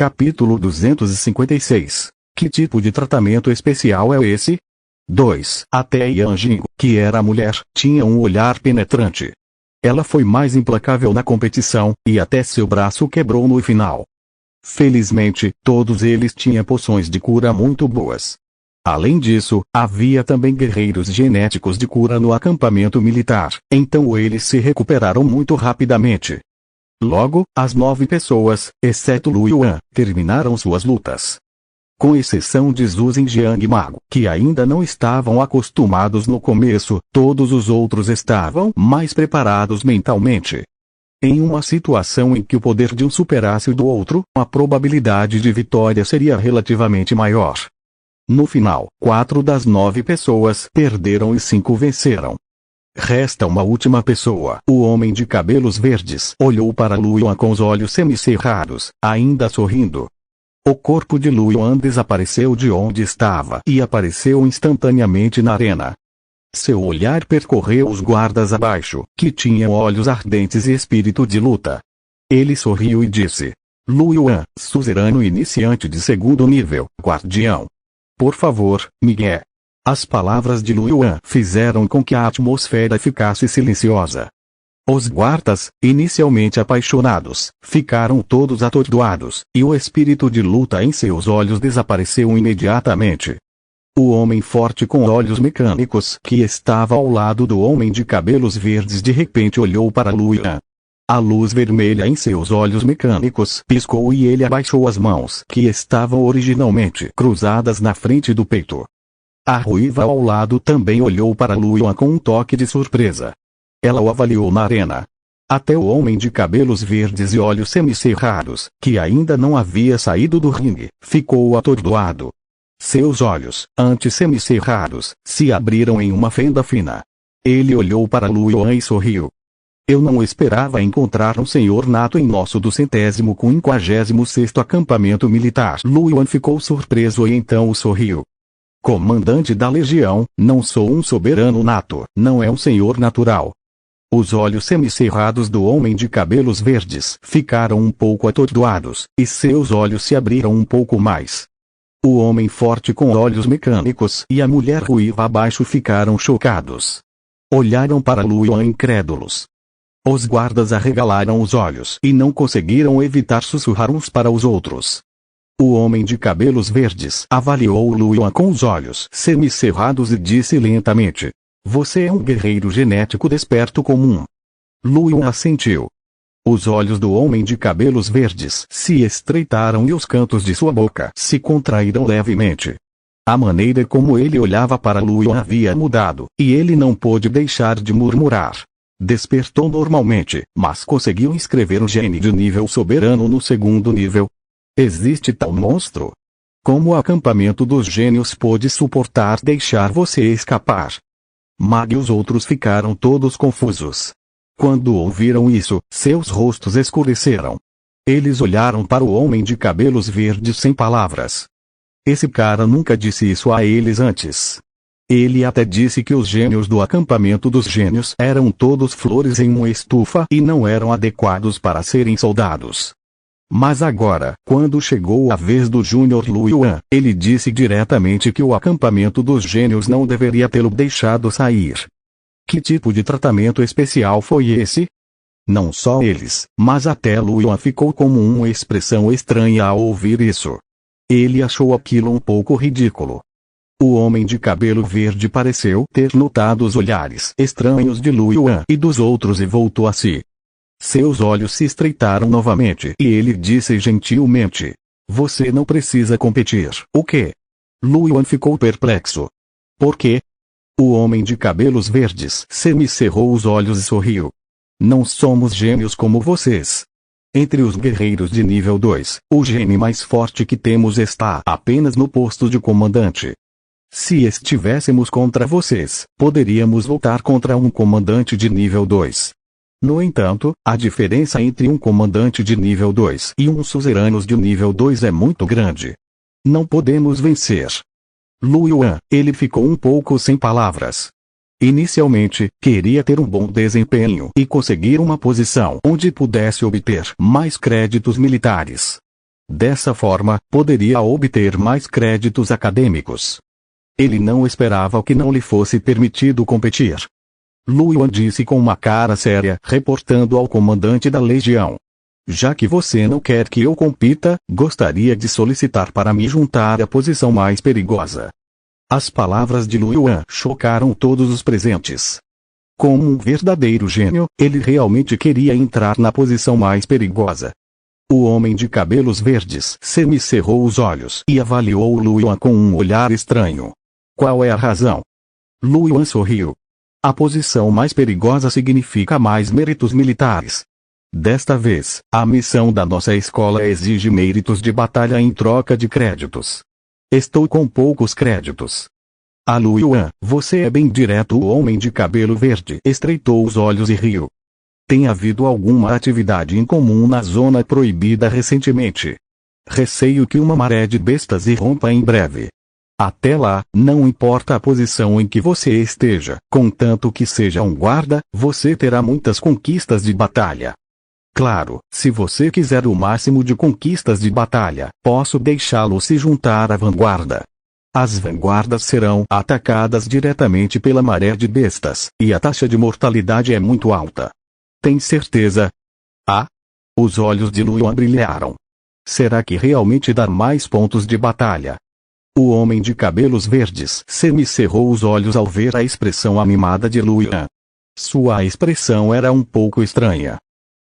Capítulo 256. Que tipo de tratamento especial é esse? 2. Até Yan Jing, que era a mulher, tinha um olhar penetrante. Ela foi mais implacável na competição, e até seu braço quebrou no final. Felizmente, todos eles tinham poções de cura muito boas. Além disso, havia também guerreiros genéticos de cura no acampamento militar, então eles se recuperaram muito rapidamente. Logo, as 9 pessoas, exceto Lu Yuan, terminaram suas lutas. Com exceção de Zhu Xinjiang e Mago, que ainda não estavam acostumados no começo, todos os outros estavam mais preparados mentalmente. Em uma situação em que o poder de um superasse o do outro, a probabilidade de vitória seria relativamente maior. No final, 4 das 9 pessoas perderam e 5 venceram. Resta uma última pessoa. O homem de cabelos verdes olhou para Lu Yuan com os olhos semicerrados, ainda sorrindo. O corpo de Lu Yuan desapareceu de onde estava e apareceu instantaneamente na arena. Seu olhar percorreu os guardas abaixo, que tinham olhos ardentes e espírito de luta. Ele sorriu e disse: Lu Yuan, suzerano iniciante de 2º nível, guardião. Por favor, Miguel. As palavras de Lu Yuan fizeram com que a atmosfera ficasse silenciosa. Os guardas, inicialmente apaixonados, ficaram todos atordoados, e o espírito de luta em seus olhos desapareceu imediatamente. O homem forte com olhos mecânicos que estava ao lado do homem de cabelos verdes de repente olhou para Lu Yuan. A luz vermelha em seus olhos mecânicos piscou e ele abaixou as mãos que estavam originalmente cruzadas na frente do peito. A ruiva ao lado também olhou para Lu Yuan com um toque de surpresa. Ela o avaliou na arena. Até o homem de cabelos verdes e olhos semicerrados, que ainda não havia saído do ringue, ficou atordoado. Seus olhos, antes semicerrados, se abriram em uma fenda fina. Ele olhou para Lu Yuan e sorriu. Eu não esperava encontrar um senhor nato em nosso 256º acampamento militar. Lu Yuan ficou surpreso e então sorriu. Comandante da legião, não sou um soberano nato, não é um senhor natural. Os olhos semicerrados do homem de cabelos verdes ficaram um pouco atordoados, e seus olhos se abriram um pouco mais. O homem forte com olhos mecânicos e a mulher ruiva abaixo ficaram chocados. Olharam para Lu Yuan incrédulos. Os guardas arregalaram os olhos e não conseguiram evitar sussurrar uns para os outros. O homem de cabelos verdes avaliou Lu Yuan com os olhos semicerrados e disse lentamente: Você é um guerreiro genético desperto comum. Lu Yuan assentiu. Os olhos do homem de cabelos verdes se estreitaram e os cantos de sua boca se contraíram levemente. A maneira como ele olhava para Lu Yuan havia mudado, e ele não pôde deixar de murmurar. Despertou normalmente, mas conseguiu inscrever um gene de nível soberano no 2º nível. Existe tal monstro? Como o acampamento dos gênios pôde suportar deixar você escapar? Mag e os outros ficaram todos confusos. Quando ouviram isso, seus rostos escureceram. Eles olharam para o homem de cabelos verdes sem palavras. Esse cara nunca disse isso a eles antes. Ele até disse que os gênios do acampamento dos gênios eram todos flores em uma estufa e não eram adequados para serem soldados. Mas agora, quando chegou a vez do Júnior Lu Yuan, ele disse diretamente que o acampamento dos gênios não deveria tê-lo deixado sair. Que tipo de tratamento especial foi esse? Não só eles, mas até Lu Yuan ficou com uma expressão estranha ao ouvir isso. Ele achou aquilo um pouco ridículo. O homem de cabelo verde pareceu ter notado os olhares estranhos de Lu Yuan e dos outros e voltou a si. Seus olhos se estreitaram novamente e ele disse gentilmente: Você não precisa competir. O quê? Lu Yuan ficou perplexo. Por quê? O homem de cabelos verdes semicerrou os olhos e sorriu. Não somos gênios como vocês. Entre os guerreiros de nível 2, o gene mais forte que temos está apenas no posto de comandante. Se estivéssemos contra vocês, poderíamos lutar contra um comandante de nível 2. No entanto, a diferença entre um comandante de nível 2 e um suzeranos de nível 2 é muito grande. Não podemos vencer. Lu Yuan, ele ficou um pouco sem palavras. Inicialmente, queria ter um bom desempenho e conseguir uma posição onde pudesse obter mais créditos militares. Dessa forma, poderia obter mais créditos acadêmicos. Ele não esperava que não lhe fosse permitido competir. Lu Yuan disse com uma cara séria, reportando ao comandante da legião. Já que você não quer que eu compita, gostaria de solicitar para me juntar à posição mais perigosa. As palavras de Lu Yuan chocaram todos os presentes. Como um verdadeiro gênio, ele realmente queria entrar na posição mais perigosa. O homem de cabelos verdes semicerrou os olhos e avaliou Lu Yuan com um olhar estranho. Qual é a razão? Lu Yuan sorriu. A posição mais perigosa significa mais méritos militares. Desta vez, a missão da nossa escola exige méritos de batalha em troca de créditos. Estou com poucos créditos. Ah, Lu Yuan, você é bem direto. O homem de cabelo verde estreitou os olhos e riu. Tem havido alguma atividade incomum na zona proibida recentemente? Receio que uma maré de bestas irrompa em breve. Até lá, não importa a posição em que você esteja, contanto que seja um guarda, você terá muitas conquistas de batalha. Claro, se você quiser o máximo de conquistas de batalha, posso deixá-lo se juntar à vanguarda. As vanguardas serão atacadas diretamente pela maré de bestas, e a taxa de mortalidade é muito alta. Tem certeza? Ah? Os olhos de Lu Yuan brilharam. Será que realmente dá mais pontos de batalha? O homem de cabelos verdes semicerrou os olhos ao ver a expressão animada de Lu Yuan. Sua expressão era um pouco estranha.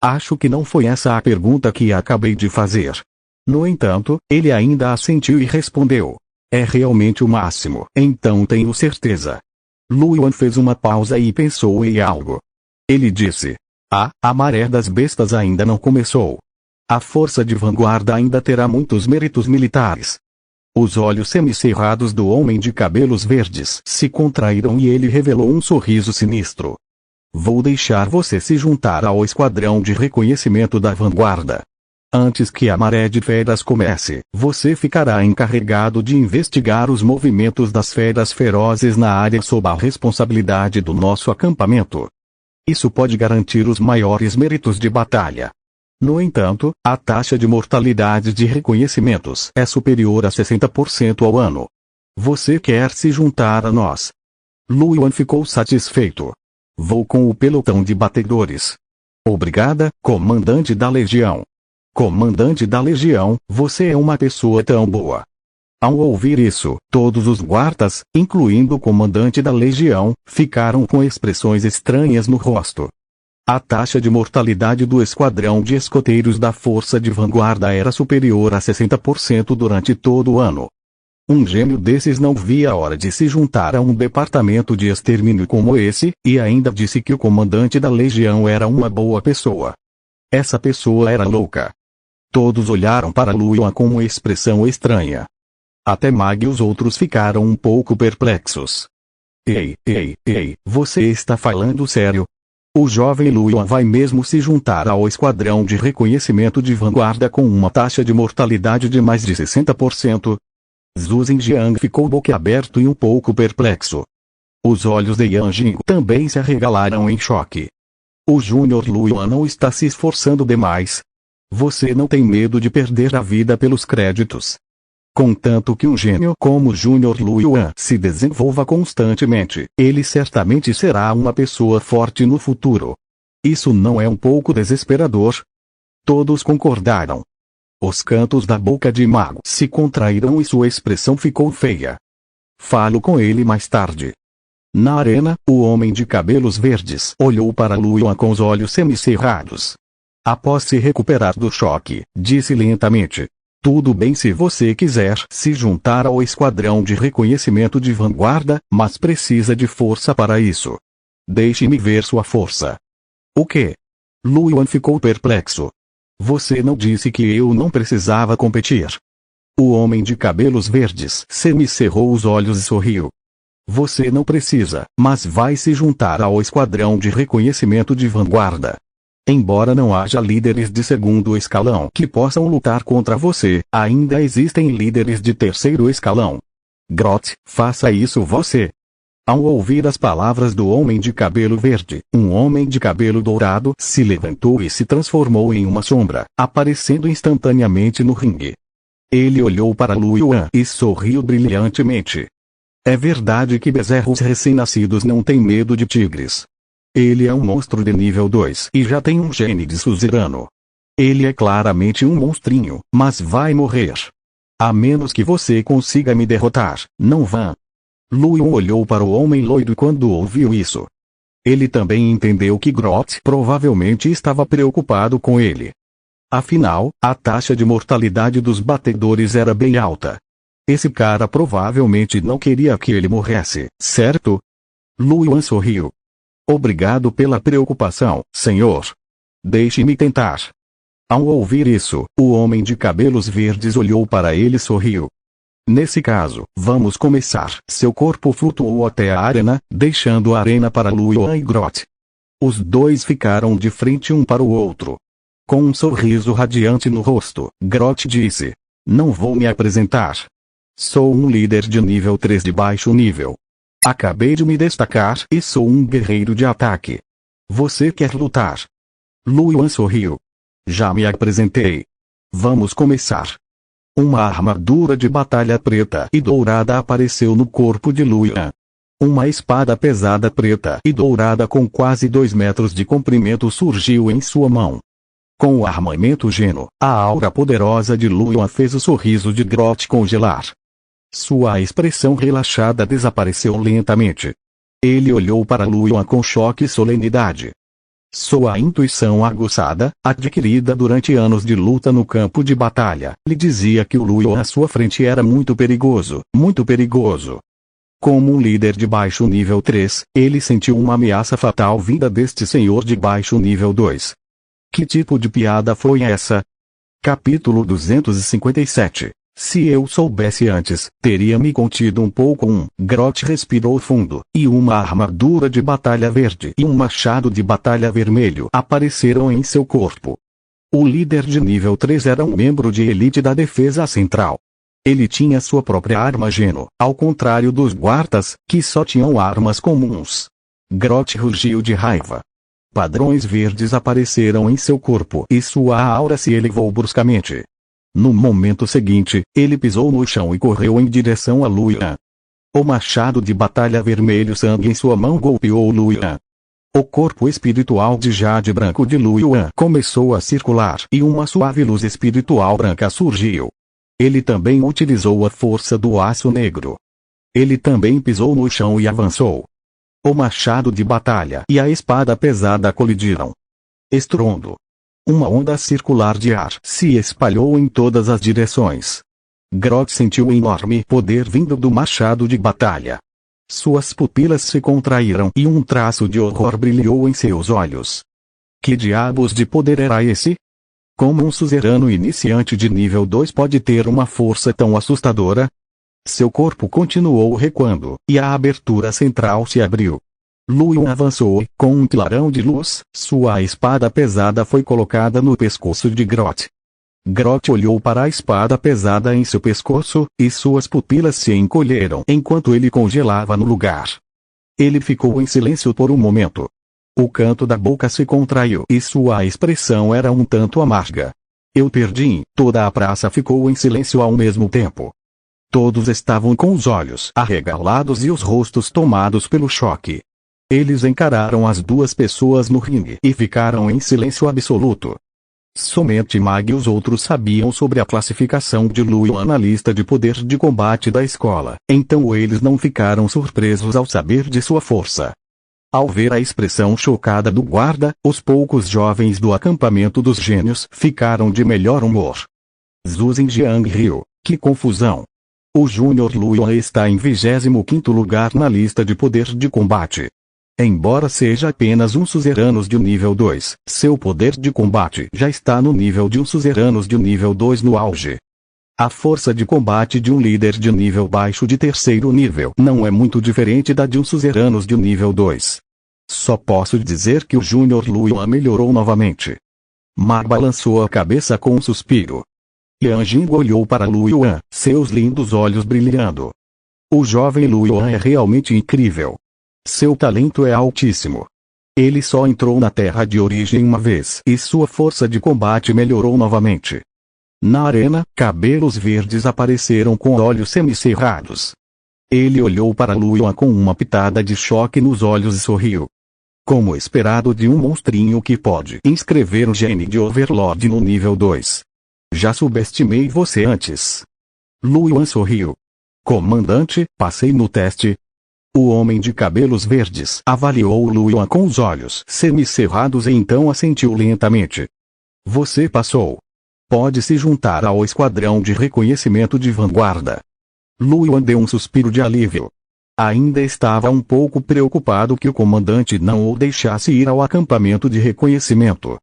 Acho que não foi essa a pergunta que acabei de fazer. No entanto, ele ainda assentiu e respondeu. É realmente o máximo, então tenho certeza. Lu Yuan fez uma pausa e pensou em algo. Ele disse. Ah, a maré das bestas ainda não começou. A força de vanguarda ainda terá muitos méritos militares. Os olhos semicerrados do homem de cabelos verdes se contraíram e ele revelou um sorriso sinistro. Vou deixar você se juntar ao esquadrão de reconhecimento da vanguarda. Antes que a maré de feras comece, você ficará encarregado de investigar os movimentos das feras ferozes na área sob a responsabilidade do nosso acampamento. Isso pode garantir os maiores méritos de batalha. No entanto, a taxa de mortalidade de reconhecimentos é superior a 60% ao ano. Você quer se juntar a nós? Lu Yuan ficou satisfeito. Vou com o pelotão de batedores. Obrigada, comandante da legião. Comandante da legião, você é uma pessoa tão boa. Ao ouvir isso, todos os guardas, incluindo o comandante da legião, ficaram com expressões estranhas no rosto. A taxa de mortalidade do esquadrão de escoteiros da força de vanguarda era superior a 60% durante todo o ano. Um gênio desses não via a hora de se juntar a um departamento de extermínio como esse, e ainda disse que o comandante da legião era uma boa pessoa. Essa pessoa era louca. Todos olharam para Lu Yuan com uma expressão estranha. Até Mag e os outros ficaram um pouco perplexos. Ei, você está falando sério? O jovem Lu Yuan vai mesmo se juntar ao esquadrão de reconhecimento de vanguarda com uma taxa de mortalidade de mais de 60%? Zhu Xinjiang ficou boquiaberto e um pouco perplexo. Os olhos de Yang Jing também se arregalaram em choque. O Júnior Lu Yuan não está se esforçando demais. Você não tem medo de perder a vida pelos créditos. Contanto que um gênio como Júnior Lu Yuan se desenvolva constantemente, ele certamente será uma pessoa forte no futuro. Isso não é um pouco desesperador? Todos concordaram. Os cantos da boca de Mago se contraíram e sua expressão ficou feia. Falo com ele mais tarde. Na arena, o homem de cabelos verdes olhou para Lu Yuan com os olhos semicerrados. Após se recuperar do choque, disse lentamente. Tudo bem se você quiser se juntar ao esquadrão de reconhecimento de vanguarda, mas precisa de força para isso. Deixe-me ver sua força. O quê? Lu Yuan ficou perplexo. Você não disse que eu não precisava competir. O homem de cabelos verdes semicerrou os olhos e sorriu. Você não precisa, mas vai se juntar ao esquadrão de reconhecimento de vanguarda. Embora não haja líderes de segundo escalão que possam lutar contra você, ainda existem líderes de terceiro escalão. Grot, faça isso você. Ao ouvir as palavras do homem de cabelo verde, um homem de cabelo dourado se levantou e se transformou em uma sombra, aparecendo instantaneamente no ringue. Ele olhou para Lu Yuan e sorriu brilhantemente. É verdade que bezerros recém-nascidos não têm medo de tigres. Ele é um monstro de nível 2 e já tem um gene de suzerano. Ele é claramente um monstrinho, mas vai morrer. A menos que você consiga me derrotar, não vá. Lu Yuan olhou para o homem loiro quando ouviu isso. Ele também entendeu que Grot provavelmente estava preocupado com ele. Afinal, a taxa de mortalidade dos batedores era bem alta. Esse cara provavelmente não queria que ele morresse, certo? Lu Yuan sorriu. Obrigado pela preocupação, senhor. Deixe-me tentar. Ao ouvir isso, o homem de cabelos verdes olhou para ele e sorriu. Nesse caso, vamos começar. Seu corpo flutuou até a arena, deixando a arena para Lu Yuan e Grot. Os dois ficaram de frente um para o outro. Com um sorriso radiante no rosto, Grot disse: Não vou me apresentar. Sou um líder de nível 3 de baixo nível. Acabei de me destacar e sou um guerreiro de ataque. Você quer lutar? Lu Yuan sorriu. Já me apresentei. Vamos começar. Uma armadura de batalha preta e dourada apareceu no corpo de Lu Yuan. Uma espada pesada preta e dourada com quase 2 metros de comprimento surgiu em sua mão. Com o armamento Geno, a aura poderosa de Lu Yuan fez o sorriso de Grot congelar. Sua expressão relaxada desapareceu lentamente. Ele olhou para Lu Yuan com choque e solenidade. Sua intuição aguçada, adquirida durante anos de luta no campo de batalha, lhe dizia que o Lu Yuan à sua frente era muito perigoso, muito perigoso. Como um líder de baixo nível 3, ele sentiu uma ameaça fatal vinda deste senhor de baixo nível 2. Que tipo de piada foi essa? Capítulo 257. Se eu soubesse antes, teria me contido um pouco. Grot respirou fundo, e uma armadura de batalha verde e um machado de batalha vermelho apareceram em seu corpo. O líder de nível 3 era um membro de elite da defesa central. Ele tinha sua própria arma Geno, ao contrário dos guardas, que só tinham armas comuns. Grot rugiu de raiva. Padrões verdes apareceram em seu corpo e sua aura se elevou bruscamente. No momento seguinte, ele pisou no chão e correu em direção a Lu Yuan. O machado de batalha vermelho sangue em sua mão golpeou Lu Yuan. O corpo espiritual de jade branco de Lu Yuan começou a circular e uma suave luz espiritual branca surgiu. Ele também utilizou a força do aço negro. Ele também pisou no chão e avançou. O machado de batalha e a espada pesada colidiram. Estrondo. Uma onda circular de ar se espalhou em todas as direções. Grot sentiu um enorme poder vindo do machado de batalha. Suas pupilas se contraíram e um traço de horror brilhou em seus olhos. Que diabos de poder era esse? Como um suzerano iniciante de nível 2 pode ter uma força tão assustadora? Seu corpo continuou recuando, e a abertura central se abriu. Lu Yuan avançou e, com um clarão de luz, sua espada pesada foi colocada no pescoço de Grot. Grot olhou para a espada pesada em seu pescoço, e suas pupilas se encolheram enquanto ele congelava no lugar. Ele ficou em silêncio por um momento. O canto da boca se contraiu e sua expressão era um tanto amarga. Eu perdi. Toda a praça ficou em silêncio ao mesmo tempo. Todos estavam com os olhos arregalados e os rostos tomados pelo choque. Eles encararam as duas pessoas no ringue e ficaram em silêncio absoluto. Somente Mag e os outros sabiam sobre a classificação de Lu Yuan na lista de poder de combate da escola, então eles não ficaram surpresos ao saber de sua força. Ao ver a expressão chocada do guarda, os poucos jovens do acampamento dos gênios ficaram de melhor humor. Zhu Xinjiang riu. Que confusão! O Júnior Lu Yuan está em 25º lugar na lista de poder de combate. Embora seja apenas um suzeranos de nível 2, seu poder de combate já está no nível de um suzeranos de nível 2 no auge. A força de combate de um líder de nível baixo de terceiro nível não é muito diferente da de um suzeranos de nível 2. Só posso dizer que o Júnior Lu Yuan melhorou novamente. Mag balançou a cabeça com um suspiro. Liang Jing olhou para Lu Yuan, seus lindos olhos brilhando. O jovem Lu Yuan é realmente incrível. Seu talento é altíssimo. Ele só entrou na Terra de origem uma vez e sua força de combate melhorou novamente. Na arena, cabelos verdes apareceram com olhos semicerrados. Ele olhou para Lu Yuan com uma pitada de choque nos olhos e sorriu. Como esperado de um monstrinho que pode inscrever o gene de Overlord no nível 2. Já subestimei você antes. Lu Yuan sorriu. Comandante, passei no teste. O homem de cabelos verdes avaliou Lu Yuan com os olhos semicerrados e então assentiu lentamente. Você passou. Pode se juntar ao esquadrão de reconhecimento de vanguarda. Lu Yuan deu um suspiro de alívio. Ainda estava um pouco preocupado que o comandante não o deixasse ir ao acampamento de reconhecimento.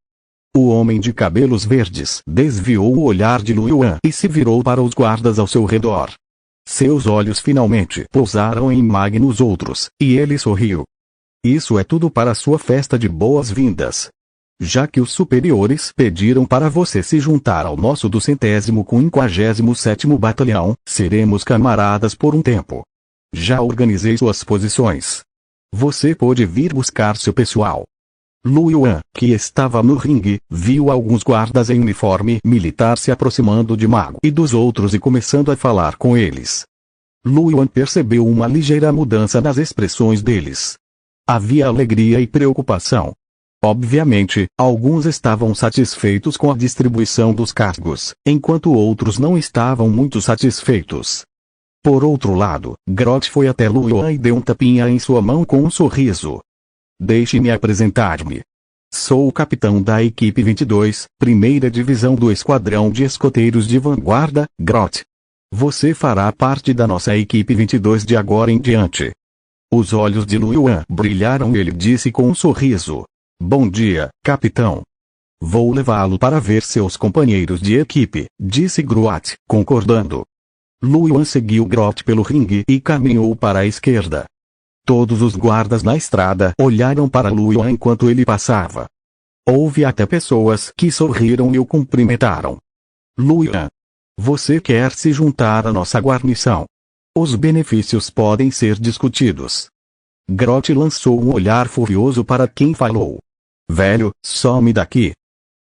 O homem de cabelos verdes desviou o olhar de Lu Yuan e se virou para os guardas ao seu redor. Seus olhos finalmente pousaram em Magnus outros, e ele sorriu. Isso é tudo para sua festa de boas-vindas. Já que os superiores pediram para você se juntar ao nosso 257º Batalhão, seremos camaradas por um tempo. Já organizei suas posições. Você pode vir buscar seu pessoal. Lu Yuan, que estava no ringue, viu alguns guardas em uniforme militar se aproximando de Mago e dos outros e começando a falar com eles. Lu Yuan percebeu uma ligeira mudança nas expressões deles. Havia alegria e preocupação. Obviamente, alguns estavam satisfeitos com a distribuição dos cargos, enquanto outros não estavam muito satisfeitos. Por outro lado, Grot foi até Lu Yuan e deu um tapinha em sua mão com um sorriso. Deixe-me apresentar-me. Sou o capitão da equipe 22, primeira divisão do Esquadrão de Escoteiros de Vanguarda, Grot. Você fará parte da nossa equipe 22 de agora em diante. Os olhos de Lu Yuan brilharam e ele disse com um sorriso. Bom dia, capitão. Vou levá-lo para ver seus companheiros de equipe, disse Grot, concordando. Lu Yuan seguiu Grot pelo ringue e caminhou para a esquerda. Todos os guardas na estrada olharam para Lu Yuan enquanto ele passava. Houve até pessoas que sorriram e o cumprimentaram. Lu Yuan. Você quer se juntar à nossa guarnição? Os benefícios podem ser discutidos. Grot lançou um olhar furioso para quem falou. Velho, some daqui.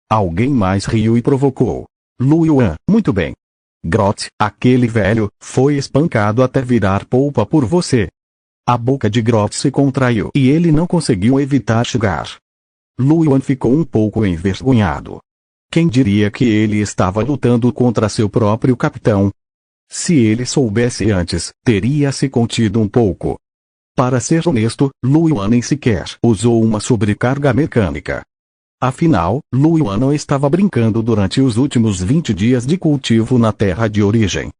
Alguém mais riu e provocou. Lu Yuan, muito bem. Grot, aquele velho, foi espancado até virar polpa por você. A boca de Grot se contraiu e ele não conseguiu evitar chegar. Lu Yuan ficou um pouco envergonhado. Quem diria que ele estava lutando contra seu próprio capitão? Se ele soubesse antes, teria se contido um pouco. Para ser honesto, Lu Yuan nem sequer usou uma sobrecarga mecânica. Afinal, Lu Yuan não estava brincando durante os últimos 20 dias de cultivo na Terra de origem.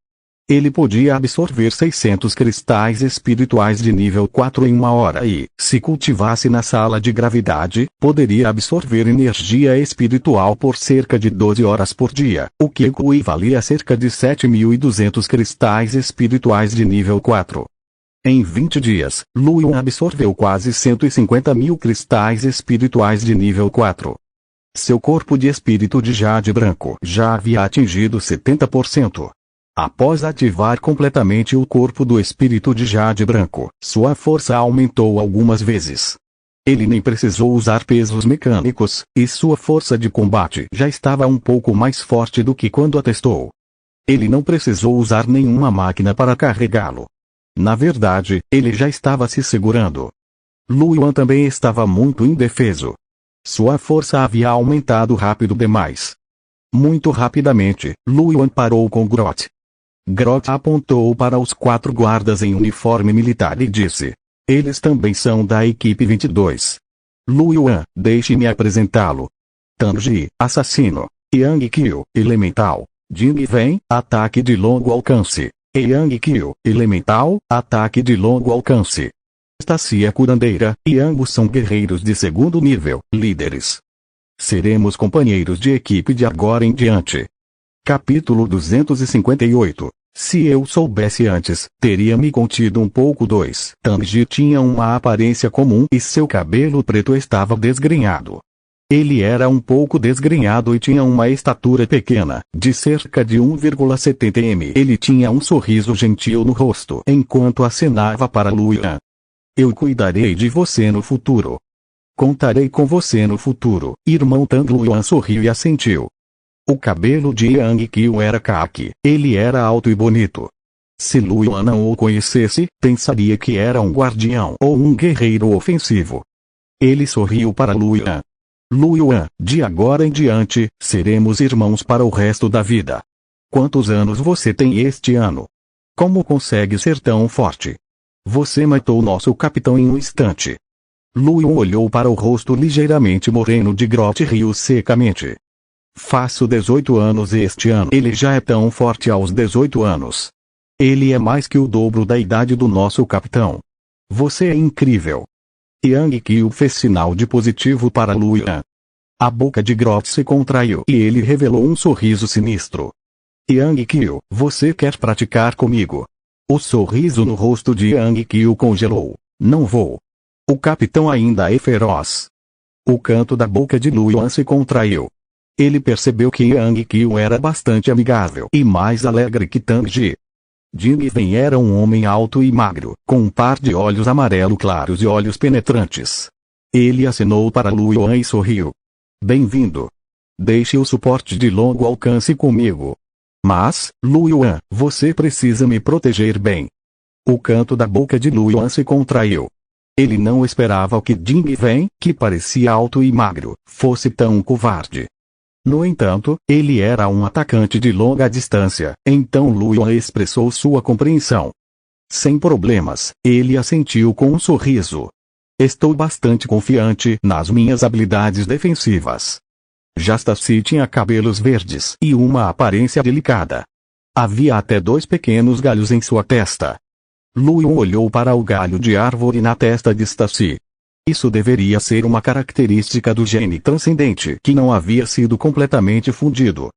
Ele podia absorver 600 cristais espirituais de nível 4 em uma hora e, se cultivasse na sala de gravidade, poderia absorver energia espiritual por cerca de 12 horas por dia, o que equivalia a cerca de 7.200 cristais espirituais de nível 4. Em 20 dias, Lu Yuan absorveu quase 150.000 cristais espirituais de nível 4. Seu corpo de espírito de jade branco já havia atingido 70%. Após ativar completamente o corpo do espírito de jade branco, sua força aumentou algumas vezes. Ele nem precisou usar pesos mecânicos, e sua força de combate já estava um pouco mais forte do que quando a testou. Ele não precisou usar nenhuma máquina para carregá-lo. Na verdade, ele já estava se segurando. Lu Yuan também estava muito indefeso. Sua força havia aumentado rápido demais. Muito rapidamente, Lu Yuan parou com Grot. Grot apontou para os 4 guardas em uniforme militar e disse. Eles também são da equipe 22. Lu Yuan, deixe-me apresentá-lo. Tanji, assassino. Yang Qiu, elemental. Jing Wen, ataque de longo alcance. Yang Qiu, elemental, ataque de longo alcance. Stacia curandeira, e ambos são guerreiros de segundo nível, líderes. Seremos companheiros de equipe de agora em diante. Capítulo 258. Se eu soubesse antes, teria me contido um pouco. 2. Tanji tinha uma aparência comum e seu cabelo preto estava desgrenhado. Ele era um pouco desgrenhado e tinha uma estatura pequena, de cerca de 1,70 m. Ele tinha um sorriso gentil no rosto enquanto acenava para Luyan. Eu cuidarei de você no futuro. Contarei com você no futuro. Irmão Tang. Luyan sorriu e assentiu. O cabelo de Yang Qiu era caqui. Ele era alto e bonito. Se Luyan não o conhecesse, pensaria que era um guardião ou um guerreiro ofensivo. Ele sorriu para Luyan. Luyan, de agora em diante, seremos irmãos para o resto da vida. Quantos anos você tem este ano? Como consegue ser tão forte? Você matou nosso capitão em um instante. Luyan olhou para o rosto ligeiramente moreno de Grot e riu secamente. Faço 18 anos este ano. Ele já é tão forte aos 18 anos. Ele é mais que o dobro da idade do nosso capitão. Você é incrível. Yang Qiu fez sinal de positivo para Luyan. A boca de Grot se contraiu e ele revelou um sorriso sinistro. Yang Qiu, você quer praticar comigo? O sorriso no rosto de Yang Qiu congelou. Não vou. O capitão ainda é feroz. O canto da boca de Luyan se contraiu. Ele percebeu que Yang Qiu era bastante amigável e mais alegre que Tang Ji. Jing Wen era um homem alto e magro, com um par de olhos amarelo claros e olhos penetrantes. Ele acenou para Luyan e sorriu. Bem-vindo. Deixe o suporte de longo alcance comigo. Mas, Luyan, você precisa me proteger bem. O canto da boca de Luyan se contraiu. Ele não esperava que Jing Wen, que parecia alto e magro, fosse tão covarde. No entanto, ele era um atacante de longa distância, então Luyan expressou sua compreensão. Sem problemas, ele assentiu com um sorriso. Estou bastante confiante nas minhas habilidades defensivas. Jastaci tinha cabelos verdes e uma aparência delicada. Havia até 2 pequenos galhos em sua testa. Luyan olhou para o galho de árvore na testa de Stacy. Isso deveria ser uma característica do gene transcendente que não havia sido completamente fundido.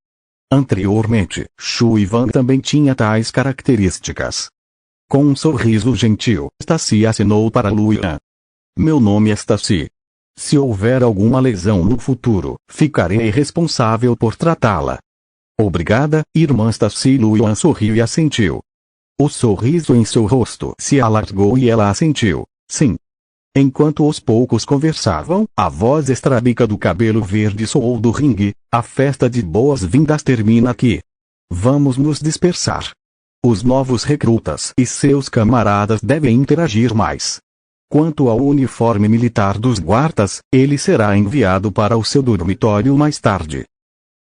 Anteriormente, Shui Wang também tinha tais características. Com um sorriso gentil, Stacy acenou para Luyan. Meu nome é Stacy. Se houver alguma lesão no futuro, ficarei responsável por tratá-la. Obrigada, irmã Stacy. Luyan sorriu e assentiu. O sorriso em seu rosto se alargou e ela assentiu. Sim. Enquanto os poucos conversavam, a voz estrábica do cabelo verde soou do ringue. A festa de boas-vindas termina aqui. Vamos nos dispersar. Os novos recrutas e seus camaradas devem interagir mais. Quanto ao uniforme militar dos guardas, ele será enviado para o seu dormitório mais tarde.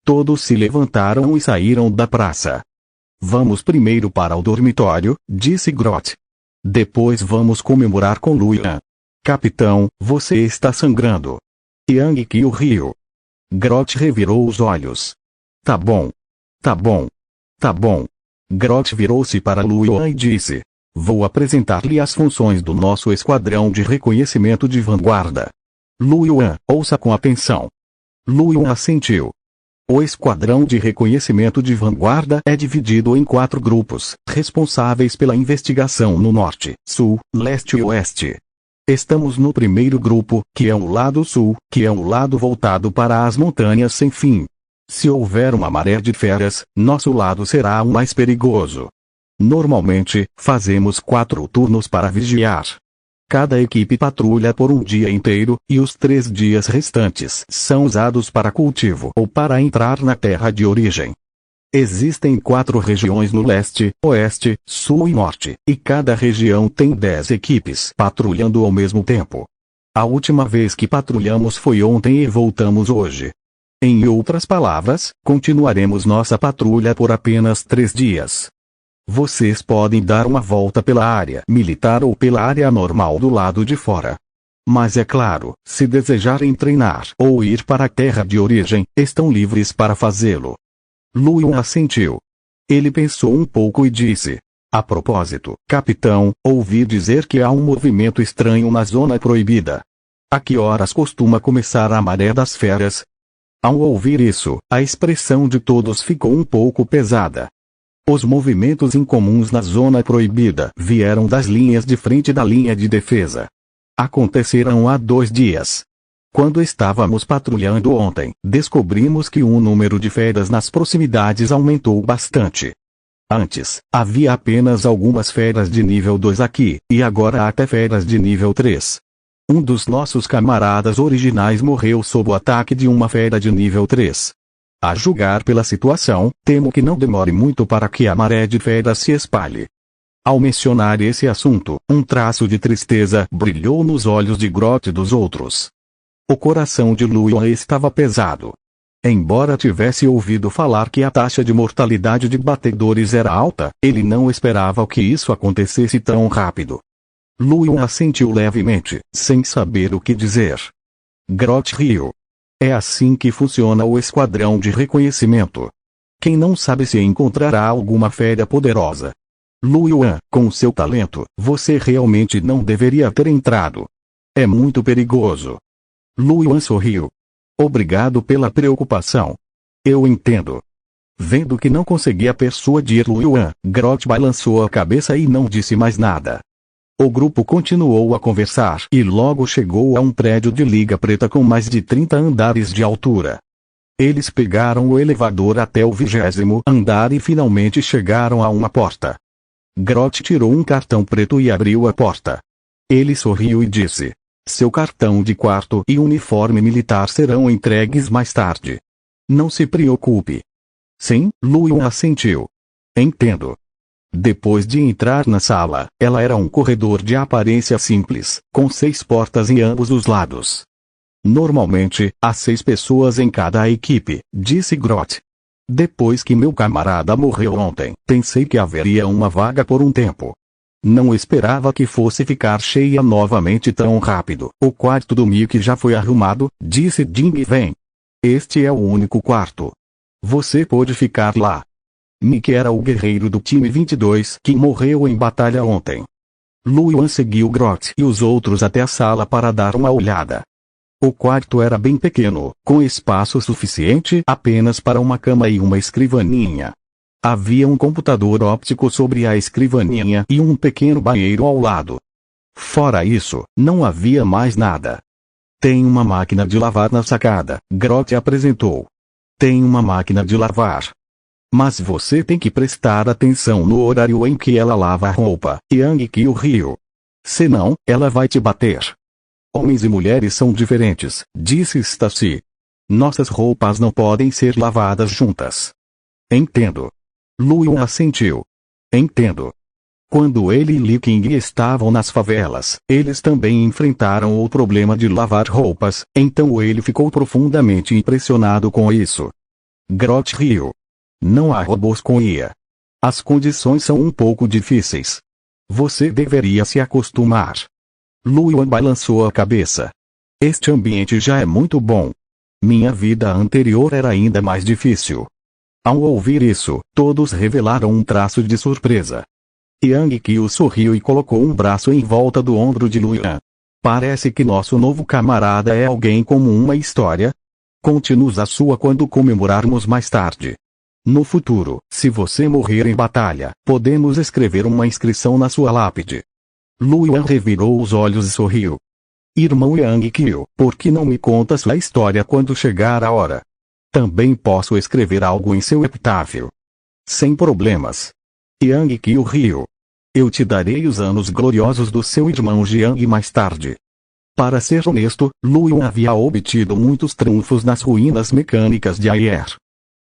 Todos se levantaram e saíram da praça. Vamos primeiro para o dormitório, disse Grot. Depois vamos comemorar com Luyan. Capitão, você está sangrando. Yang Qiu riu. Grot revirou os olhos. Tá bom. Tá bom. Tá bom. Grot virou-se para Luyan e disse. Vou apresentar-lhe as funções do nosso esquadrão de reconhecimento de vanguarda. Luyan, ouça com atenção. Luyan assentiu. O esquadrão de reconhecimento de vanguarda é dividido em 4 grupos, responsáveis pela investigação no norte, sul, leste e oeste. Estamos no primeiro grupo, que é o lado sul, que é o lado voltado para as montanhas sem fim. Se houver uma maré de feras, nosso lado será o mais perigoso. Normalmente, fazemos 4 turnos para vigiar. Cada equipe patrulha por um dia inteiro, e os 3 dias restantes são usados para cultivo ou para entrar na terra de origem. Existem 4 regiões no leste, oeste, sul e norte, e cada região tem 10 equipes patrulhando ao mesmo tempo. A última vez que patrulhamos foi ontem e voltamos hoje. Em outras palavras, continuaremos nossa patrulha por apenas 3 dias. Vocês podem dar uma volta pela área militar ou pela área normal do lado de fora. Mas é claro, se desejarem treinar ou ir para a terra de origem, estão livres para fazê-lo. Luyan assentiu. Ele pensou um pouco e disse. A propósito, capitão, ouvi dizer que há um movimento estranho na zona proibida. A que horas costuma começar a maré das feras? Ao ouvir isso, a expressão de todos ficou um pouco pesada. Os movimentos incomuns na zona proibida vieram das linhas de frente da linha de defesa. Acontecerão há 2 dias. Quando estávamos patrulhando ontem, descobrimos que o número de feras nas proximidades aumentou bastante. Antes, havia apenas algumas feras de nível 2 aqui, e agora há até feras de nível 3. Um dos nossos camaradas originais morreu sob o ataque de uma fera de nível 3. A julgar pela situação, temo que não demore muito para que a maré de feras se espalhe. Ao mencionar esse assunto, um traço de tristeza brilhou nos olhos de Grot e dos outros. O coração de Luan estava pesado. Embora tivesse ouvido falar que a taxa de mortalidade de batedores era alta, ele não esperava que isso acontecesse tão rápido. Luan assentiu levemente, sem saber o que dizer. Grot riu. É assim que funciona o esquadrão de reconhecimento. Quem não sabe se encontrará alguma fera poderosa. Luan, com seu talento, você realmente não deveria ter entrado. É muito perigoso. Luan sorriu. Obrigado pela preocupação. Eu entendo. Vendo que não conseguia persuadir Luan, Grot balançou a cabeça e não disse mais nada. O grupo continuou a conversar e logo chegou a um prédio de liga preta com mais de 30 andares de altura. Eles pegaram o elevador até o 20º andar e finalmente chegaram a uma porta. Grot tirou um cartão preto e abriu a porta. Ele sorriu e disse: seu cartão de quarto e uniforme militar serão entregues mais tarde. Não se preocupe. Sim, Luan assentiu. Entendo. Depois de entrar na sala, ela era um corredor de aparência simples, com 6 portas em ambos os lados. Normalmente, há 6 pessoas em cada equipe, disse Grot. Depois que meu camarada morreu ontem, pensei que haveria uma vaga por um tempo. Não esperava que fosse ficar cheia novamente tão rápido. O quarto do Mickey já foi arrumado, disse Jimmy. Vem. Este é o único quarto. Você pode ficar lá. Mickey era o guerreiro do time 22 que morreu em batalha ontem. Luan seguiu Grot e os outros até a sala para dar uma olhada. O quarto era bem pequeno, com espaço suficiente apenas para uma cama e uma escrivaninha. Havia um computador óptico sobre a escrivaninha e um pequeno banheiro ao lado. Fora isso, não havia mais nada. Tem uma máquina de lavar na sacada, Grot apresentou. Tem uma máquina de lavar. Mas você tem que prestar atenção no horário em que ela lava a roupa, Yang Kyo riu. Senão, ela vai te bater. Homens e mulheres são diferentes, disse Stacy. Nossas roupas não podem ser lavadas juntas. Entendo. Luan assentiu. Entendo. Quando ele e Lee King estavam nas favelas, eles também enfrentaram o problema de lavar roupas, então ele ficou profundamente impressionado com isso. Grot riu. Não há robôs com IA. As condições são um pouco difíceis. Você deveria se acostumar. Luan balançou a cabeça. Este ambiente já é muito bom. Minha vida anterior era ainda mais difícil. Ao ouvir isso, todos revelaram um traço de surpresa. Yang Kyo sorriu e colocou um braço em volta do ombro de Luan. Parece que nosso novo camarada é alguém como uma história. Conte-nos a sua quando comemorarmos mais tarde. No futuro, se você morrer em batalha, podemos escrever uma inscrição na sua lápide. Luan revirou os olhos e sorriu. Irmão Yang Kyo, por que não me conta sua história quando chegar a hora? Também posso escrever algo em seu epitáfio. Sem problemas. Yang Kyo riu. Eu te darei os anos gloriosos do seu irmão Jiang mais tarde. Para ser honesto, Luan havia obtido muitos triunfos nas ruínas mecânicas de Ayer.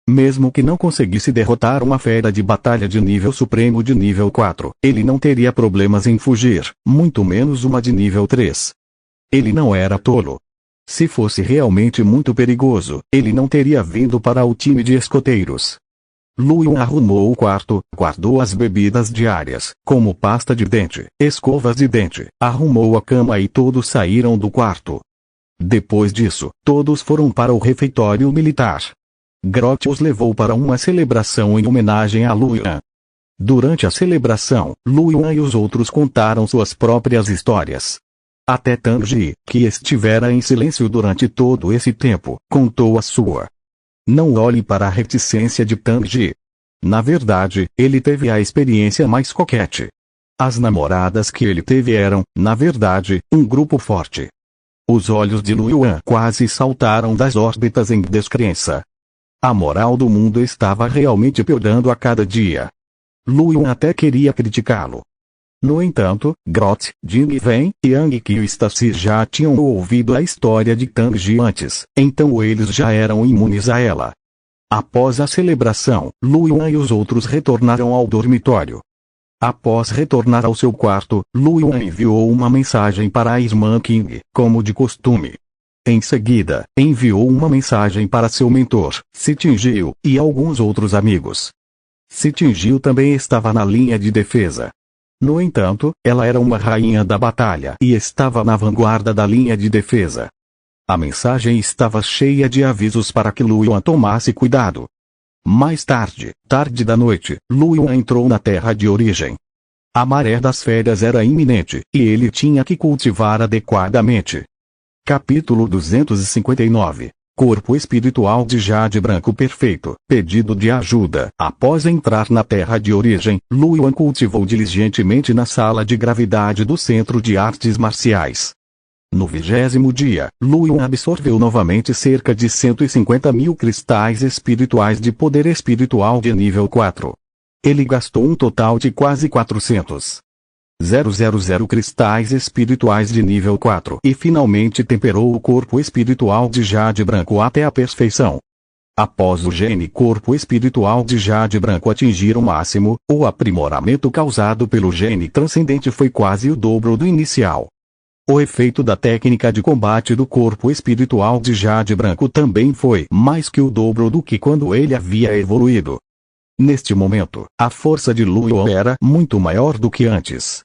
Mesmo que não conseguisse derrotar uma fera de batalha de nível supremo de nível 4, ele não teria problemas em fugir, muito menos uma de nível 3. Ele não era tolo. Se fosse realmente muito perigoso, ele não teria vindo para o time de escoteiros. Luan arrumou o quarto, guardou as bebidas diárias, como pasta de dente, escovas de dente, arrumou a cama e todos saíram do quarto. Depois disso, todos foram para o refeitório militar. Grot os levou para uma celebração em homenagem a Luan. Durante a celebração, Luan e os outros contaram suas próprias histórias. Até Tanji, que estivera em silêncio durante todo esse tempo, contou a sua. Não olhe para a reticência de Tanji. Na verdade, ele teve a experiência mais coquete. As namoradas que ele teve eram, na verdade, um grupo forte. Os olhos de Lu Yuan quase saltaram das órbitas em descrença. A moral do mundo estava realmente piorando a cada dia. Lu Yuan até queria criticá-lo. No entanto, Grot, Jing Wen, Yang Qi e Stacy já tinham ouvido a história de Tang Ji antes, então eles já eram imunes a ela. Após a celebração, Lu Yuan e os outros retornaram ao dormitório. Após retornar ao seu quarto, Lu Yuan enviou uma mensagem para a irmã Qing, como de costume. Em seguida, enviou uma mensagem para seu mentor, Se Tingil, e alguns outros amigos. Se Tingil também estava na linha de defesa. No entanto, ela era uma rainha da batalha e estava na vanguarda da linha de defesa. A mensagem estava cheia de avisos para que Lu Yuan tomasse cuidado. Mais tarde da noite, Lu Yuan entrou na terra de origem. A maré das férias era iminente, e ele tinha que cultivar adequadamente. Capítulo 259. Corpo espiritual de Jade Branco perfeito. Pedido de ajuda. Após entrar na terra de origem, Lu Yuan cultivou diligentemente na sala de gravidade do Centro de Artes Marciais. No 20º dia, Lu Yuan absorveu novamente cerca de 150.000 cristais espirituais de poder espiritual de nível 4. Ele gastou um total de quase 400.000 cristais espirituais de nível 4 e finalmente temperou o corpo espiritual de Jade Branco até a perfeição. Após o gene corpo espiritual de Jade Branco atingir o máximo, o aprimoramento causado pelo gene transcendente foi quase o dobro do inicial. O efeito da técnica de combate do corpo espiritual de Jade Branco também foi mais que o dobro do que quando ele havia evoluído. Neste momento, a força de Lu Yuan era muito maior do que antes.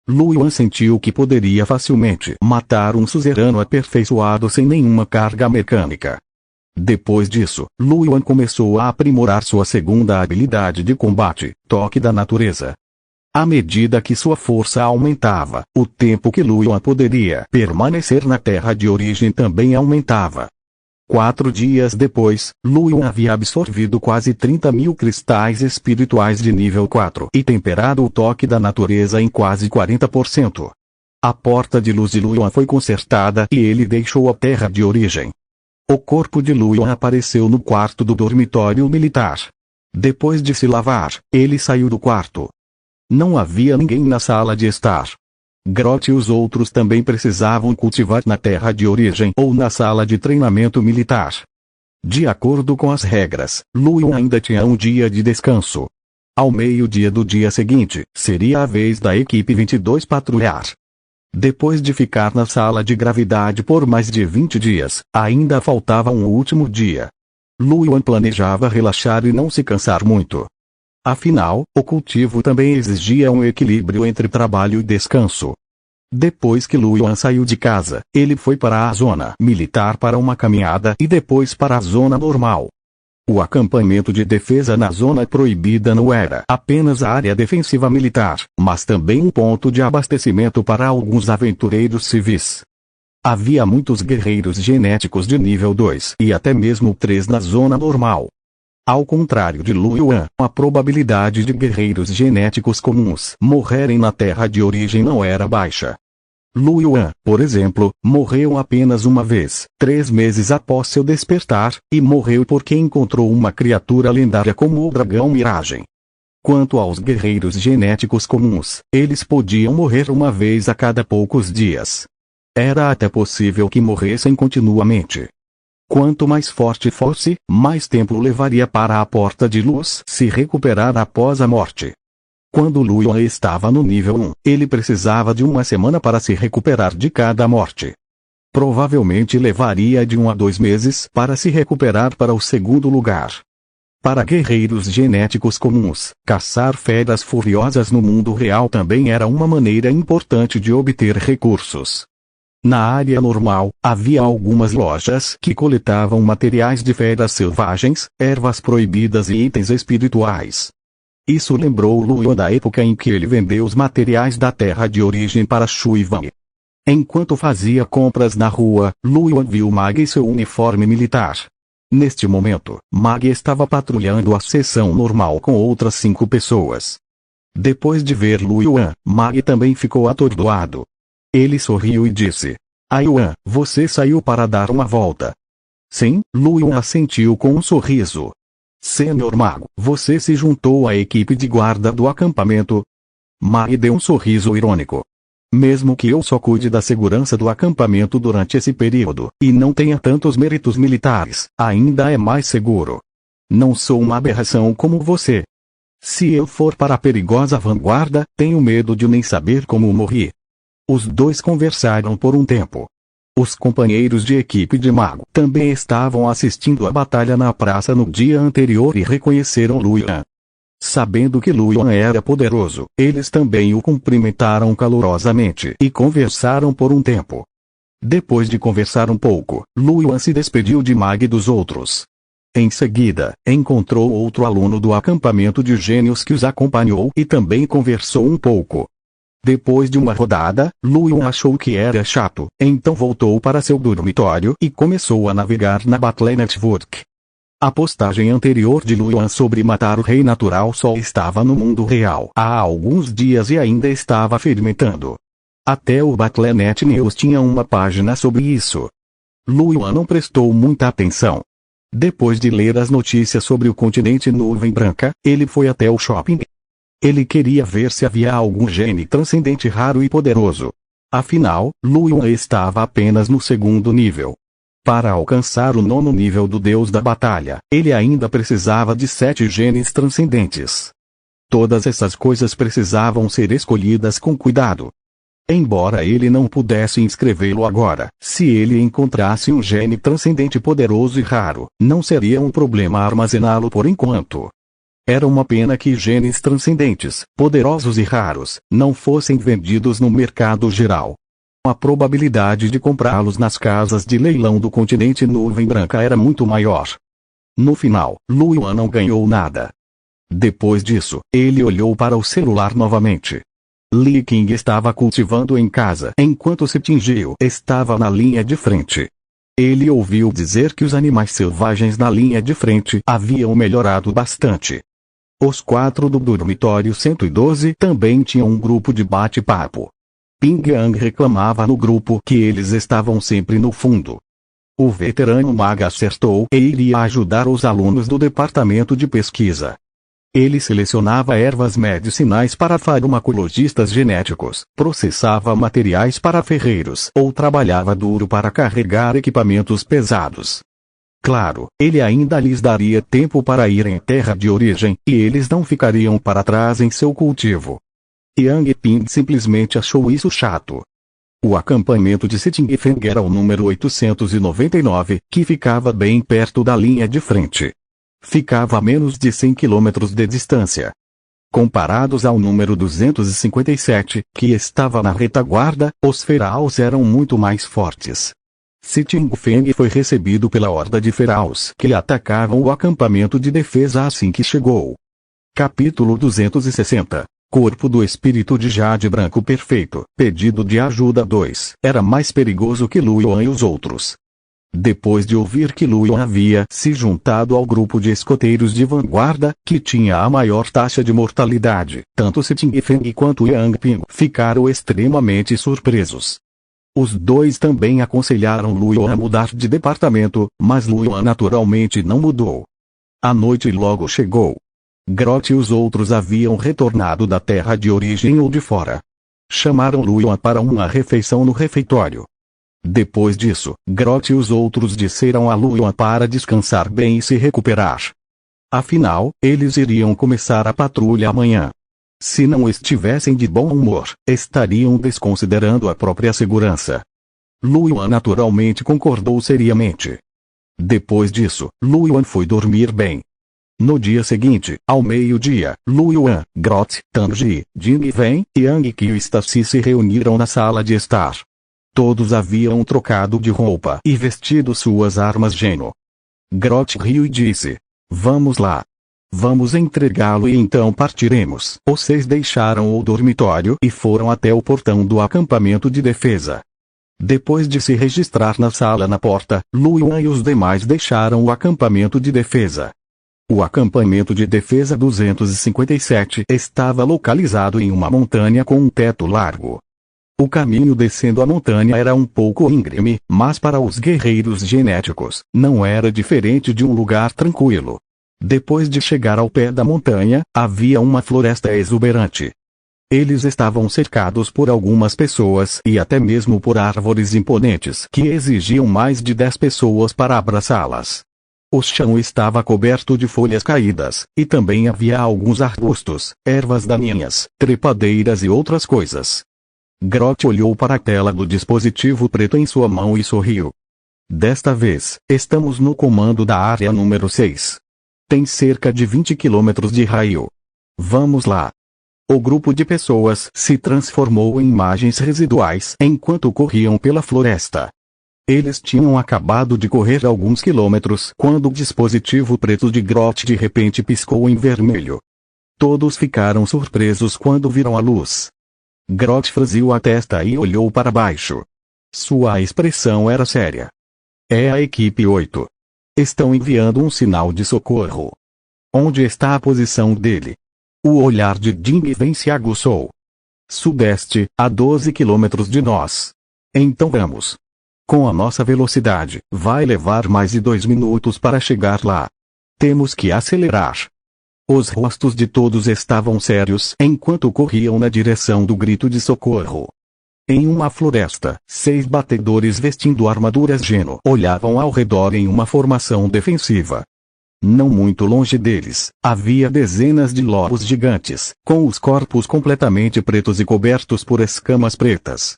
Lu Yuan sentiu que poderia facilmente matar um suzerano aperfeiçoado sem nenhuma carga mecânica. Depois disso, Lu Yuan começou a aprimorar sua segunda habilidade de combate, Toque da Natureza. À medida que sua força aumentava, o tempo que Lu Yuan poderia permanecer na terra de origem também aumentava. 4 dias depois, Lu Yuan havia absorvido quase 30.000 cristais espirituais de nível 4 e temperado o toque da natureza em quase 40%. A porta de luz de Lu Yuan foi consertada e ele deixou a terra de origem. O corpo de Lu Yuan apareceu no quarto do dormitório militar. Depois de se lavar, ele saiu do quarto. Não havia ninguém na sala de estar. Grot e os outros também precisavam cultivar na terra de origem ou na sala de treinamento militar. De acordo com as regras, Lu Yuan ainda tinha um dia de descanso. Ao meio-dia do dia seguinte, seria a vez da equipe 22 patrulhar. Depois de ficar na sala de gravidade por mais de 20 dias, ainda faltava um último dia. Lu Yuan planejava relaxar e não se cansar muito. Afinal, o cultivo também exigia um equilíbrio entre trabalho e descanso. Depois que Lu Yuan saiu de casa, ele foi para a zona militar para uma caminhada e depois para a zona normal. O acampamento de defesa na zona proibida não era apenas a área defensiva militar, mas também um ponto de abastecimento para alguns aventureiros civis. Havia muitos guerreiros genéticos de nível 2 e até mesmo 3 na zona normal. Ao contrário de Lu Yuan, a probabilidade de guerreiros genéticos comuns morrerem na terra de origem não era baixa. Lu Yuan, por exemplo, morreu apenas uma vez, 3 meses após seu despertar, e morreu porque encontrou uma criatura lendária como o dragão Miragem. Quanto aos guerreiros genéticos comuns, eles podiam morrer uma vez a cada poucos dias. Era até possível que morressem continuamente. Quanto mais forte fosse, mais tempo levaria para a porta de luz se recuperar após a morte. Quando Lu Yuan estava no nível 1, ele precisava de uma semana para se recuperar de cada morte. Provavelmente levaria de 1 a 2 meses para se recuperar para o segundo lugar. Para guerreiros genéticos comuns, caçar feras furiosas no mundo real também era uma maneira importante de obter recursos. Na área normal, havia algumas lojas que coletavam materiais de feras selvagens, ervas proibidas e itens espirituais. Isso lembrou Lu Yuan da época em que ele vendeu os materiais da terra de origem para Shui Wang. Enquanto fazia compras na rua, Lu Yuan viu Mag em seu uniforme militar. Neste momento, Mag estava patrulhando a seção normal com outras 5 pessoas. Depois de ver Lu Yuan, Mag também ficou atordoado. Ele sorriu e disse: Yuan, você saiu para dar uma volta. Sim, Lu Yuan assentiu com um sorriso. Senhor Mago, você se juntou à equipe de guarda do acampamento? Mai deu um sorriso irônico. Mesmo que eu só cuide da segurança do acampamento durante esse período, e não tenha tantos méritos militares, ainda é mais seguro. Não sou uma aberração como você. Se eu for para a perigosa vanguarda, tenho medo de nem saber como morri. Os dois conversaram por um tempo. Os companheiros de equipe de mago também estavam assistindo a batalha na praça no dia anterior e reconheceram Lu Yuan. Sabendo que Lu Yuan era poderoso, eles também o cumprimentaram calorosamente e conversaram por um tempo. Depois de conversar um pouco, Lu Yuan se despediu de Mag e dos outros. Em seguida, encontrou outro aluno do acampamento de gênios que os acompanhou e também conversou um pouco. Depois de uma rodada, Lu Yuan achou que era chato, então voltou para seu dormitório e começou a navegar na Battle Network. A postagem anterior de Lu Yuan sobre matar o Rei Natural só estava no mundo real há alguns dias e ainda estava fermentando. Até o Battle.net News tinha uma página sobre isso. Lu Yuan não prestou muita atenção. Depois de ler as notícias sobre o continente Nuvem Branca, ele foi até o shopping. Ele queria ver se havia algum gene transcendente raro e poderoso. Afinal, Lu Yuan estava apenas no 2º nível. Para alcançar o 9º nível do Deus da Batalha, ele ainda precisava de 7 genes transcendentes. Todas essas coisas precisavam ser escolhidas com cuidado. Embora ele não pudesse inscrevê-lo agora, se ele encontrasse um gene transcendente poderoso e raro, não seria um problema armazená-lo por enquanto. Era uma pena que genes transcendentes, poderosos e raros, não fossem vendidos no mercado geral. A probabilidade de comprá-los nas casas de leilão do continente Nuvem Branca era muito maior. No final, Lu Yuan não ganhou nada. Depois disso, ele olhou para o celular novamente. Li King estava cultivando em casa enquanto se tingiu estava na linha de frente. Ele ouviu dizer que os animais selvagens na linha de frente haviam melhorado bastante. Os 4 do dormitório 112 também tinham um grupo de bate-papo. Ping Yang reclamava no grupo que eles estavam sempre no fundo. O veterano mago acertou e iria ajudar os alunos do departamento de pesquisa. Ele selecionava ervas medicinais para farmacologistas genéticos, processava materiais para ferreiros ou trabalhava duro para carregar equipamentos pesados. Claro, ele ainda lhes daria tempo para ir em terra de origem, e eles não ficariam para trás em seu cultivo. Yang Ping simplesmente achou isso chato. O acampamento de Sitingfeng era o número 899, que ficava bem perto da linha de frente. Ficava a menos de 100 quilômetros de distância. Comparados ao número 257, que estava na retaguarda, os Feraus eram muito mais fortes. Sitingfeng foi recebido pela horda de Feraus que atacavam o acampamento de defesa assim que chegou. Capítulo 260. Corpo do Espírito de Jade Branco Perfeito. Pedido de ajuda 2. Era mais perigoso que Lu Yuan e os outros. Depois de ouvir que Lu Yuan havia se juntado ao grupo de escoteiros de vanguarda, que tinha a maior taxa de mortalidade, tanto Sitingfeng quanto Yang Ping ficaram extremamente surpresos. Os dois também aconselharam Lu Yuan a mudar de departamento, mas Lu Yuan naturalmente não mudou. A noite logo chegou. Grot e os outros haviam retornado da terra de origem ou de fora. Chamaram Lu Yuan para uma refeição no refeitório. Depois disso, Grot e os outros disseram a Lu Yuan para descansar bem e se recuperar. Afinal, eles iriam começar a patrulha amanhã. Se não estivessem de bom humor, estariam desconsiderando a própria segurança. Lu Yuan naturalmente concordou seriamente. Depois disso, Lu Yuan foi dormir bem. No dia seguinte, ao meio-dia, Lu Yuan, Grot, Tangji, Jimmy Wen, Yang Qiu e Stacy se reuniram na sala de estar. Todos haviam trocado de roupa e vestido suas armas Geno. Grot riu e disse: "Vamos lá. Vamos entregá-lo e então partiremos." Os 6 deixaram o dormitório e foram até o portão do acampamento de defesa. Depois de se registrar na sala na porta, Lu Yuan e os demais deixaram o acampamento de defesa. O acampamento de defesa 257 estava localizado em uma montanha com um teto largo. O caminho descendo a montanha era um pouco íngreme, mas para os guerreiros genéticos, não era diferente de um lugar tranquilo. Depois de chegar ao pé da montanha, havia uma floresta exuberante. Eles estavam cercados por algumas pessoas e até mesmo por árvores imponentes que exigiam mais de 10 pessoas para abraçá-las. O chão estava coberto de folhas caídas, e também havia alguns arbustos, ervas daninhas, trepadeiras e outras coisas. Groth olhou para a tela do dispositivo preto em sua mão e sorriu. Desta vez, estamos no comando da área número 6. Tem cerca de 20 quilômetros de raio. Vamos lá. O grupo de pessoas se transformou em imagens residuais enquanto corriam pela floresta. Eles tinham acabado de correr alguns quilômetros quando o dispositivo preto de Groth de repente piscou em vermelho. Todos ficaram surpresos quando viram a luz. Groth franziu a testa e olhou para baixo. Sua expressão era séria. É a equipe 8. Estão enviando um sinal de socorro. Onde está a posição dele? O olhar de Jimmy Vane se aguçou. Sudeste, a 12 quilômetros de nós. Então vamos. Com a nossa velocidade, vai levar mais de 2 minutos para chegar lá. Temos que acelerar. Os rostos de todos estavam sérios enquanto corriam na direção do grito de socorro. Em uma floresta, 6 batedores vestindo armaduras Geno olhavam ao redor em uma formação defensiva. Não muito longe deles, havia dezenas de lobos gigantes, com os corpos completamente pretos e cobertos por escamas pretas.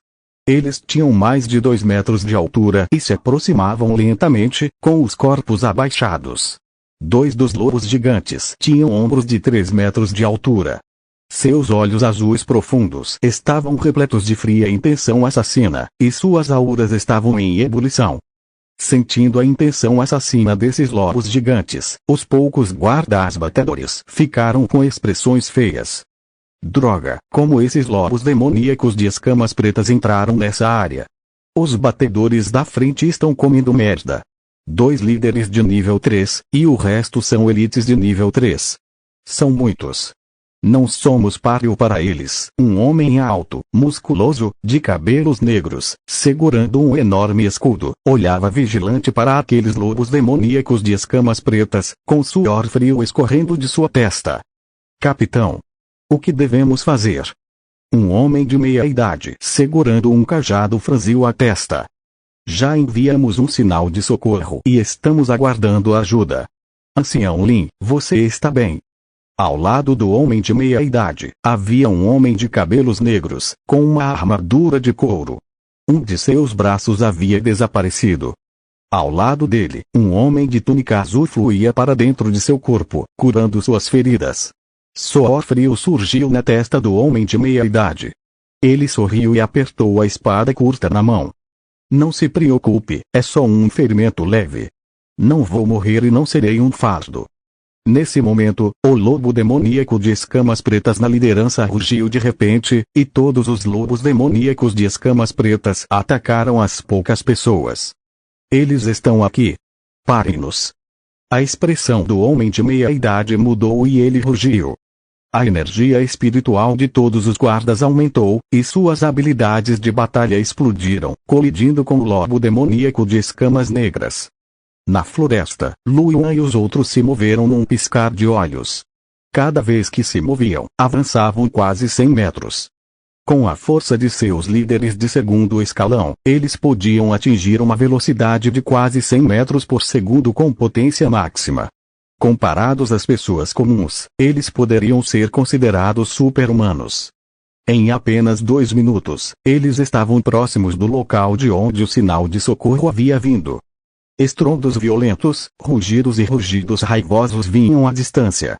Eles tinham mais de 2 metros de altura e se aproximavam lentamente, com os corpos abaixados. 2 dos lobos gigantes tinham ombros de 3 metros de altura. Seus olhos azuis profundos estavam repletos de fria intenção assassina, e suas auras estavam em ebulição. Sentindo a intenção assassina desses lobos gigantes, os poucos guardas batedores ficaram com expressões feias. Droga, como esses lobos demoníacos de escamas pretas entraram nessa área. Os batedores da frente estão comendo merda. 2 líderes de nível 3, e o resto são elites de nível 3. São muitos. Não somos páreo para eles. Um homem alto, musculoso, de cabelos negros, segurando um enorme escudo, olhava vigilante para aqueles lobos demoníacos de escamas pretas, com suor frio escorrendo de sua testa. Capitão. O que devemos fazer? Um homem de meia idade, segurando um cajado, franziu a testa. Já enviamos um sinal de socorro e estamos aguardando ajuda. Ancião Lin, você está bem? Ao lado do homem de meia idade, havia um homem de cabelos negros, com uma armadura de couro. Um de seus braços havia desaparecido. Ao lado dele, um homem de túnica azul fluía para dentro de seu corpo, curando suas feridas. Suor frio surgiu na testa do homem de meia idade. Ele sorriu e apertou a espada curta na mão. Não se preocupe, é só um ferimento leve. Não vou morrer e não serei um fardo. Nesse momento, o lobo demoníaco de escamas pretas na liderança rugiu de repente, e todos os lobos demoníacos de escamas pretas atacaram as poucas pessoas. Eles estão aqui. Parem-nos. A expressão do homem de meia idade mudou e ele rugiu. A energia espiritual de todos os guardas aumentou, e suas habilidades de batalha explodiram, colidindo com o lobo demoníaco de escamas negras. Na floresta, Lu Yuan e os outros se moveram num piscar de olhos. Cada vez que se moviam, avançavam quase 100 metros. Com a força de seus líderes de segundo escalão, eles podiam atingir uma velocidade de quase 100 metros por segundo com potência máxima. Comparados às pessoas comuns, eles poderiam ser considerados super-humanos. Em apenas 2 minutos, eles estavam próximos do local de onde o sinal de socorro havia vindo. Estrondos violentos, rugidos e rugidos raivosos vinham à distância.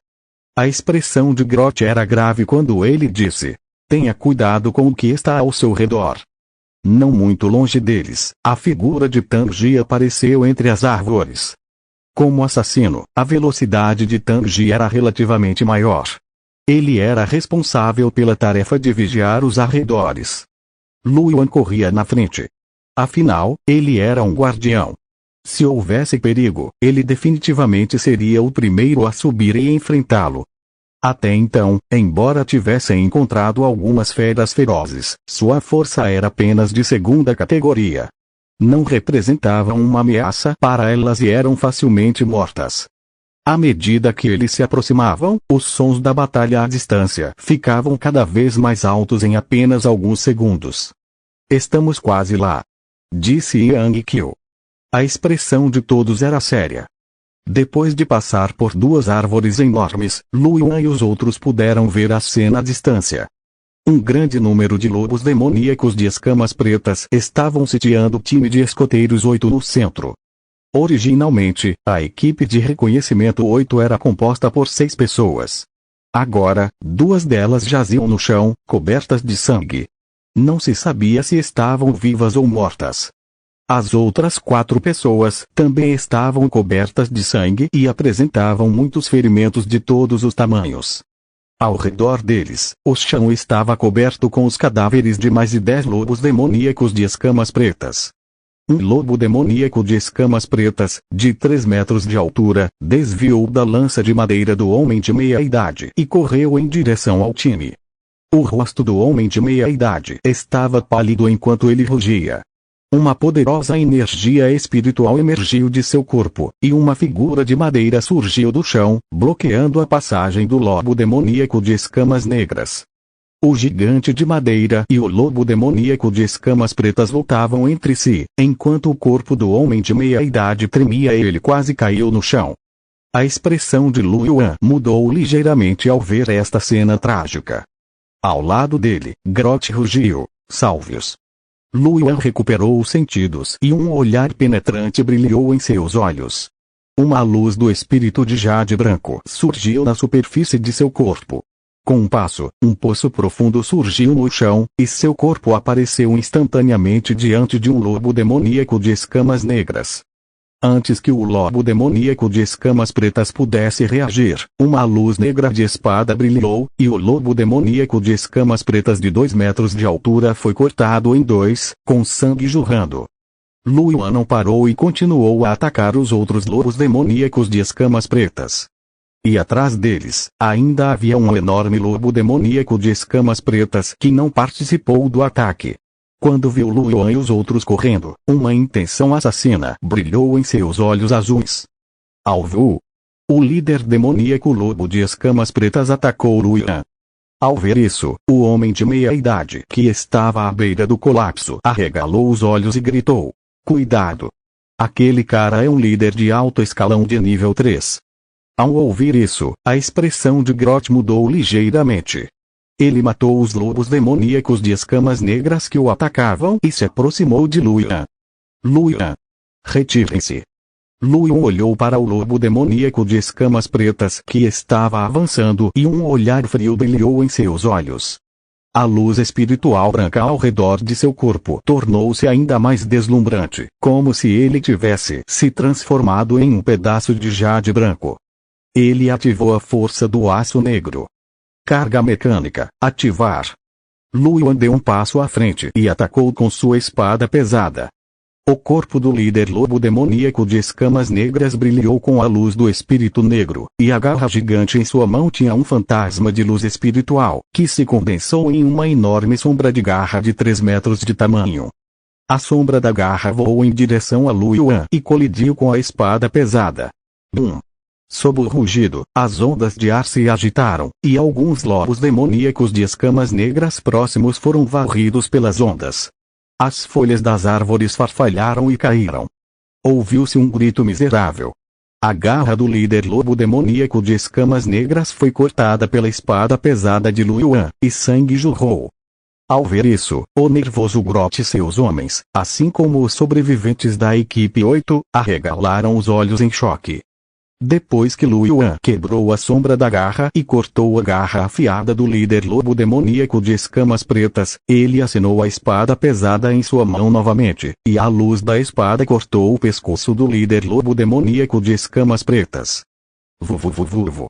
A expressão de Groth era grave quando ele disse: tenha cuidado com o que está ao seu redor. Não muito longe deles, a figura de Tangji apareceu entre as árvores. Como assassino, a velocidade de Tangji era relativamente maior. Ele era responsável pela tarefa de vigiar os arredores. Lu Yuan corria na frente. Afinal, ele era um guardião. Se houvesse perigo, ele definitivamente seria o primeiro a subir e enfrentá-lo. Até então, embora tivessem encontrado algumas feras ferozes, sua força era apenas de segunda categoria. Não representavam uma ameaça para elas e eram facilmente mortas. À medida que eles se aproximavam, os sons da batalha à distância ficavam cada vez mais altos em apenas alguns segundos. Estamos quase lá, disse Yang Qiu. A expressão de todos era séria. Depois de passar por duas árvores enormes, Lu Yuan e os outros puderam ver a cena à distância. Um grande número de lobos demoníacos de escamas pretas estavam sitiando o time de escoteiros 8 no centro. Originalmente, a equipe de reconhecimento 8 era composta por 6 pessoas. Agora, 2 delas jaziam no chão, cobertas de sangue. Não se sabia se estavam vivas ou mortas. As outras 4 pessoas também estavam cobertas de sangue e apresentavam muitos ferimentos de todos os tamanhos. Ao redor deles, o chão estava coberto com os cadáveres de mais de 10 lobos demoníacos de escamas pretas. Um lobo demoníaco de escamas pretas, de 3 metros de altura, desviou da lança de madeira do homem de meia-idade e correu em direção ao time. O rosto do homem de meia-idade estava pálido enquanto ele rugia. Uma poderosa energia espiritual emergiu de seu corpo, e uma figura de madeira surgiu do chão, bloqueando a passagem do lobo demoníaco de escamas negras. O gigante de madeira e o lobo demoníaco de escamas pretas lutavam entre si, enquanto o corpo do homem de meia-idade tremia e ele quase caiu no chão. A expressão de Lu Yuan mudou ligeiramente ao ver esta cena trágica. Ao lado dele, Grot rugiu: "Salve-os!" Lu Yuan recuperou os sentidos e um olhar penetrante brilhou em seus olhos. Uma luz do espírito de jade branco surgiu na superfície de seu corpo. Com um passo, um poço profundo surgiu no chão, e seu corpo apareceu instantaneamente diante de um lobo demoníaco de escamas negras. Antes que o lobo demoníaco de escamas pretas pudesse reagir, uma luz negra de espada brilhou, e o lobo demoníaco de escamas pretas de 2 metros de altura foi cortado em 2, com sangue jorrando. Lu Yuan não parou e continuou a atacar os outros lobos demoníacos de escamas pretas. E atrás deles, ainda havia um enorme lobo demoníaco de escamas pretas que não participou do ataque. Quando viu Lu Yuan e os outros correndo, uma intenção assassina brilhou em seus olhos azuis. Ao ver o líder demoníaco lobo de escamas pretas atacou Lu Yuan. Ao ver isso, o homem de meia-idade que estava à beira do colapso arregalou os olhos e gritou: "Cuidado! Aquele cara é um líder de alto escalão de nível 3. Ao ouvir isso, a expressão de Grot mudou ligeiramente. Ele matou os lobos demoníacos de escamas negras que o atacavam e se aproximou de Lu Yuan. "Lu Yuan! Retirem-se!" Lu Yuan olhou para o lobo demoníaco de escamas pretas que estava avançando e um olhar frio brilhou em seus olhos. A luz espiritual branca ao redor de seu corpo tornou-se ainda mais deslumbrante, como se ele tivesse se transformado em um pedaço de jade branco. Ele ativou a força do aço negro. Carga mecânica, ativar. Lu Yuan deu um passo à frente e atacou com sua espada pesada. O corpo do líder lobo demoníaco de escamas negras brilhou com a luz do espírito negro, e a garra gigante em sua mão tinha um fantasma de luz espiritual, que se condensou em uma enorme sombra de garra de 3 metros de tamanho. A sombra da garra voou em direção a Lu Yuan e colidiu com a espada pesada. Bum! Sob o rugido, as ondas de ar se agitaram, e alguns lobos demoníacos de escamas negras próximos foram varridos pelas ondas. As folhas das árvores farfalharam e caíram. Ouviu-se um grito miserável. A garra do líder lobo demoníaco de escamas negras foi cortada pela espada pesada de Lu Yuan, e sangue jorrou. Ao ver isso, o nervoso Grot e seus homens, assim como os sobreviventes da equipe 8, arregalaram os olhos em choque. Depois que Lu Yuan quebrou a sombra da garra e cortou a garra afiada do líder lobo demoníaco de escamas pretas, ele assinou a espada pesada em sua mão novamente, e a luz da espada cortou o pescoço do líder lobo demoníaco de escamas pretas. Vuvuvuvuvu.